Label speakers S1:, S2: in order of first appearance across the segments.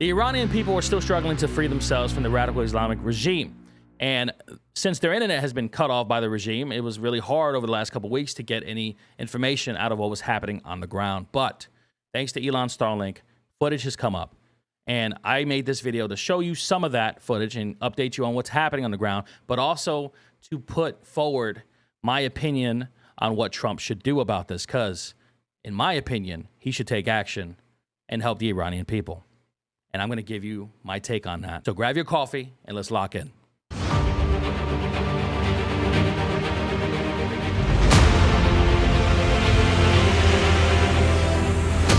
S1: The Iranian people are still struggling to free themselves from the radical Islamic regime. And since their internet has been cut off by the regime, it was really hard over the last couple of weeks to get any information out of what was happening on the ground. But thanks to Elon Starlink, footage has come up. And I made this video to show you some of that footage and update you on what's happening on the ground, but also to put forward my opinion on what Trump should do about this. Because, in my opinion, he should take action and help the Iranian people. And I'm going to give you my take on that. So grab your coffee and let's lock in. All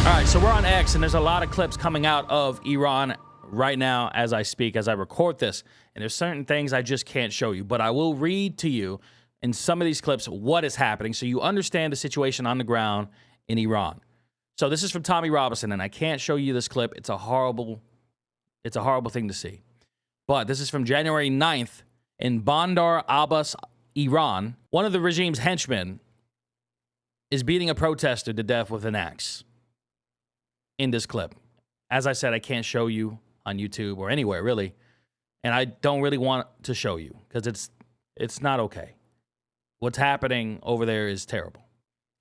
S1: right, so we're on X, and there's a lot of clips coming out of Iran right now as I speak, as I record this. And there's certain things I just can't show you, but I will read to you in some of these clips what is happening so you understand the situation on the ground in Iran. So this is from Tommy Robinson, and I can't show you this clip. It's a horrible thing to see. But this is from January 9th in Bandar Abbas, Iran. One of the regime's henchmen is beating a protester to death with an axe in this clip. As I said, I can't show you on YouTube or anywhere, really. And I don't really want to show you because it's not okay. What's happening over there is terrible.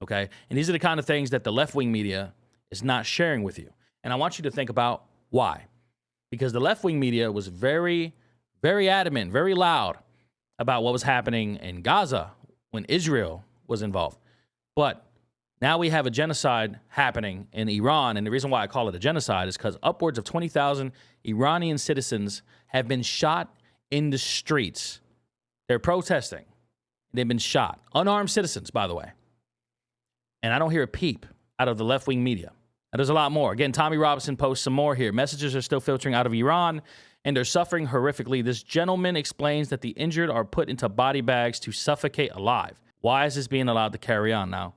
S1: Okay? And these are the kind of things that the left-wing media is not sharing with you. And I want you to think about why. Because the left-wing media was very, very adamant, very loud about what was happening in Gaza when Israel was involved. But now we have a genocide happening in Iran. And the reason why I call it a genocide is because upwards of 20,000 Iranian citizens have been shot in the streets. They're protesting. They've been shot. Unarmed citizens, by the way. And I don't hear a peep out of the left-wing media. Now, there's a lot more. Again, Tommy Robinson posts some more here. Messages are still filtering out of Iran, and they're suffering horrifically. This gentleman explains that the injured are put into body bags to suffocate alive. Why is this being allowed to carry on now?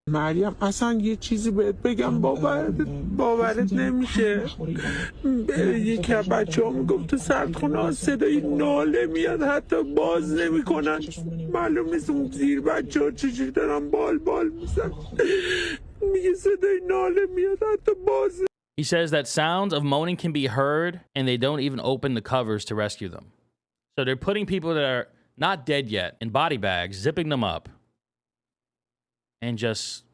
S2: مریم اصلا یه چیزی بهت بگم باورت نمیشه یکی از بچه ها میگفت تو سردخونه صدای ناله میاد حتی باز نمیکنن معلوم نیست اون زیر بچه ها چجوری دارن بال میزن میگه صدای ناله میاد حتی باز.
S1: He says that sounds of moaning can be heard and they don't even open the covers to rescue them. So they're putting people that are not dead yet in body bags, zipping them up, and just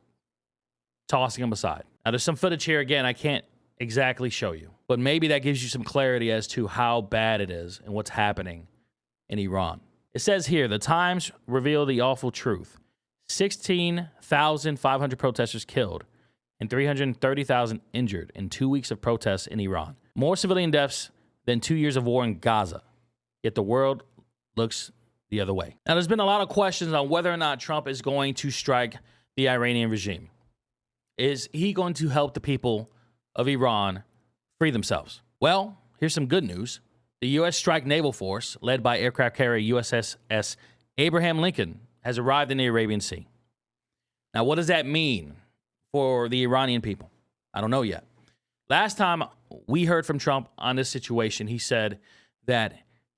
S1: tossing them aside. Now, there's some footage here. Again, I can't exactly show you, but maybe that gives you some clarity as to how bad it is and what's happening in Iran. It says here, the Times reveal the awful truth. 16,500 protesters killed and 330,000 injured in 2 weeks of protests in Iran. More civilian deaths than 2 years of war in Gaza. Yet the world looks the other way. Now, there's been a lot of questions on whether or not Trump is going to strike the Iranian regime. Is he going to help the people of Iran free themselves? Well, here's some good news. The U.S. Strike Naval Force, led by aircraft carrier USS Abraham Lincoln, has arrived in the Arabian Sea. Now, what does that mean for the Iranian people? I don't know yet. Last time we heard from Trump on this situation, he said that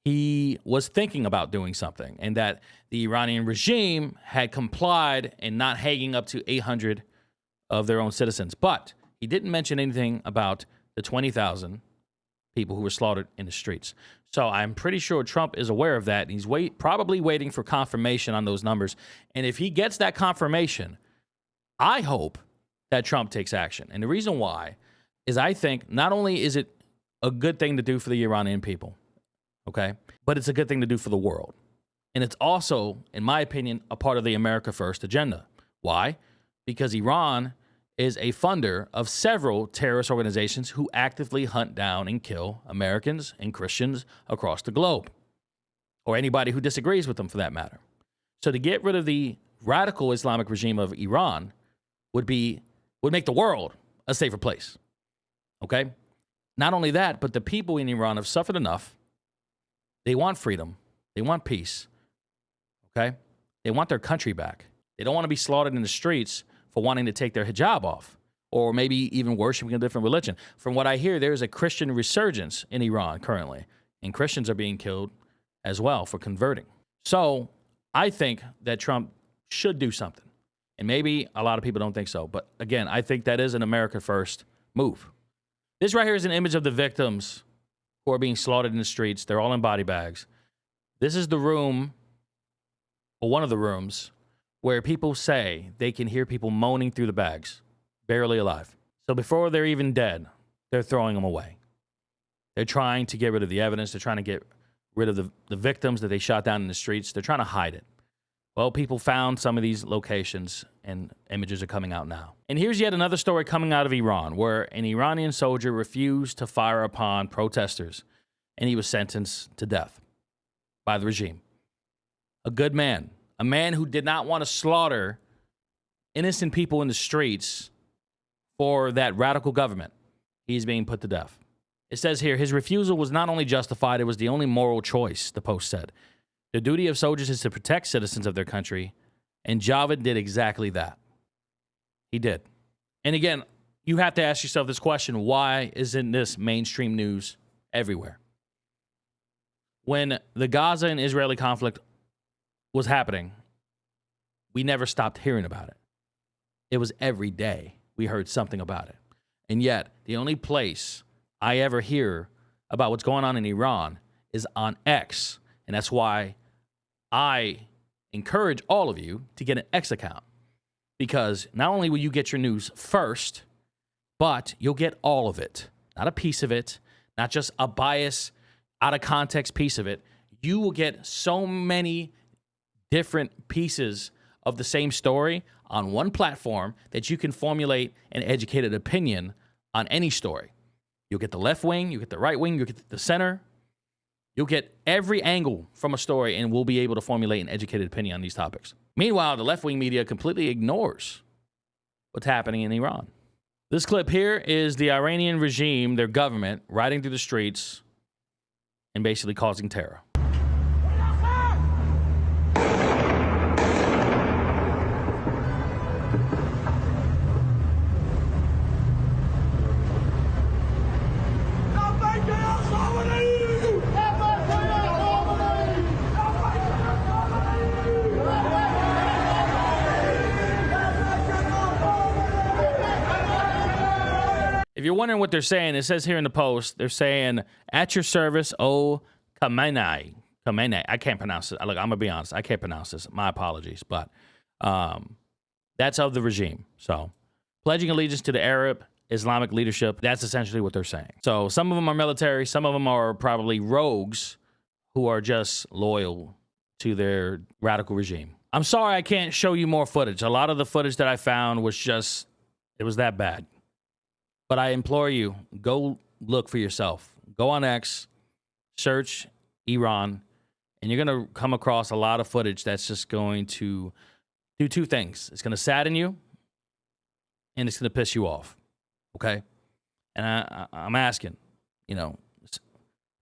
S1: he was thinking about doing something and that the Iranian regime had complied in not hanging up to 800 of their own citizens. But he didn't mention anything about the 20,000 people who were slaughtered in the streets. So I'm pretty sure Trump is aware of that. He's probably waiting for confirmation on those numbers. And if he gets that confirmation, I hope that Trump takes action. And the reason why is I think not only is it a good thing to do for the Iranian people, okay, but it's a good thing to do for the world. And it's also, in my opinion, a part of the America First agenda. Why? Because Iran is a funder of several terrorist organizations who actively hunt down and kill Americans and Christians across the globe, or anybody who disagrees with them for that matter. So to get rid of the radical Islamic regime of Iran would make the world a safer place. Okay? Not only that, but the people in Iran have suffered enough. They want freedom. They want peace. Okay? They want their country back. They don't want to be slaughtered in the streets for wanting to take their hijab off or maybe even worshiping a different religion. From what I hear, there's a Christian resurgence in Iran currently, and Christians are being killed as well for converting. So I think that Trump should do something. And maybe a lot of people don't think so. But again, I think that is an America First move. This right here is an image of the victims who are being slaughtered in the streets. They're all in body bags. This is the room, or one of the rooms, where people say they can hear people moaning through the bags, barely alive. So before they're even dead, they're throwing them away. They're trying to get rid of the evidence. They're trying to get rid of the victims that they shot down in the streets. They're trying to hide it. Well, people found some of these locations, and images are coming out now. And here's yet another story coming out of Iran, where an Iranian soldier refused to fire upon protesters, and he was sentenced to death by the regime. A good man, a man who did not want to slaughter innocent people in the streets for that radical government. He's being put to death. It says here, his refusal was not only justified, it was the only moral choice, the Post said. The duty of soldiers is to protect citizens of their country, and Javed did exactly that. He did. And again, you have to ask yourself this question: why isn't this mainstream news everywhere? When the Gaza and Israeli conflict was happening, we never stopped hearing about it. It was every day we heard something about it. And yet, the only place I ever hear about what's going on in Iran is on X. And that's why I encourage all of you to get an X account. Because not only will you get your news first, but you'll get all of it. Not a piece of it, not just a bias, out of context piece of it. You will get so many different pieces of the same story on one platform that you can formulate an educated opinion on any story. You'll get the left wing, you get the right wing, you'll get the center. You'll get every angle from a story, and we'll be able to formulate an educated opinion on these topics. Meanwhile, the left-wing media completely ignores what's happening in Iran. This clip here is the Iranian regime, their government, riding through the streets and basically causing terror. If you're wondering what they're saying, it says here in the Post, they're saying, at your service, O Khamenei. Khamenei. I can't pronounce it. Look, I'm going to be honest. I can't pronounce this. My apologies. But that's of the regime. So pledging allegiance to the Arab Islamic leadership, that's essentially what they're saying. So some of them are military. Some of them are probably rogues who are just loyal to their radical regime. I'm sorry I can't show you more footage. A lot of the footage that I found was just, it was that bad. But I implore you, go look for yourself. Go on X, search Iran, and you're going to come across a lot of footage that's just going to do two things. It's going to sadden you, and it's going to piss you off, okay? And I'm asking,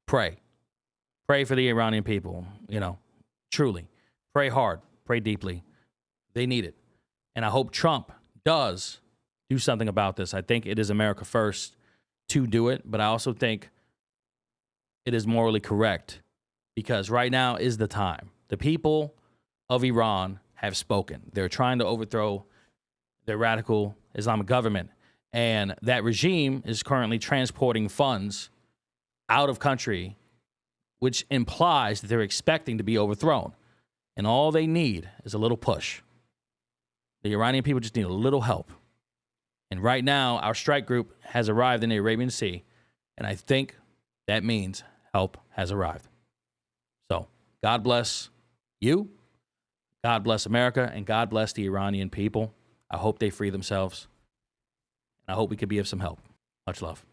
S1: pray. Pray for the Iranian people, truly. Pray hard, pray deeply. They need it. And I hope Trump does do something about this. I think it is America first to do it, but I also think it is morally correct because right now is the time. The people of Iran have spoken. They're trying to overthrow their radical Islamic government, and that regime is currently transporting funds out of country, which implies that they're expecting to be overthrown. And all they need is a little push. The Iranian people just need a little help. And right now, our strike group has arrived in the Arabian Sea, and I think that means help has arrived. So, God bless you, God bless America, and God bless the Iranian people. I hope they free themselves, and I hope we could be of some help. Much love.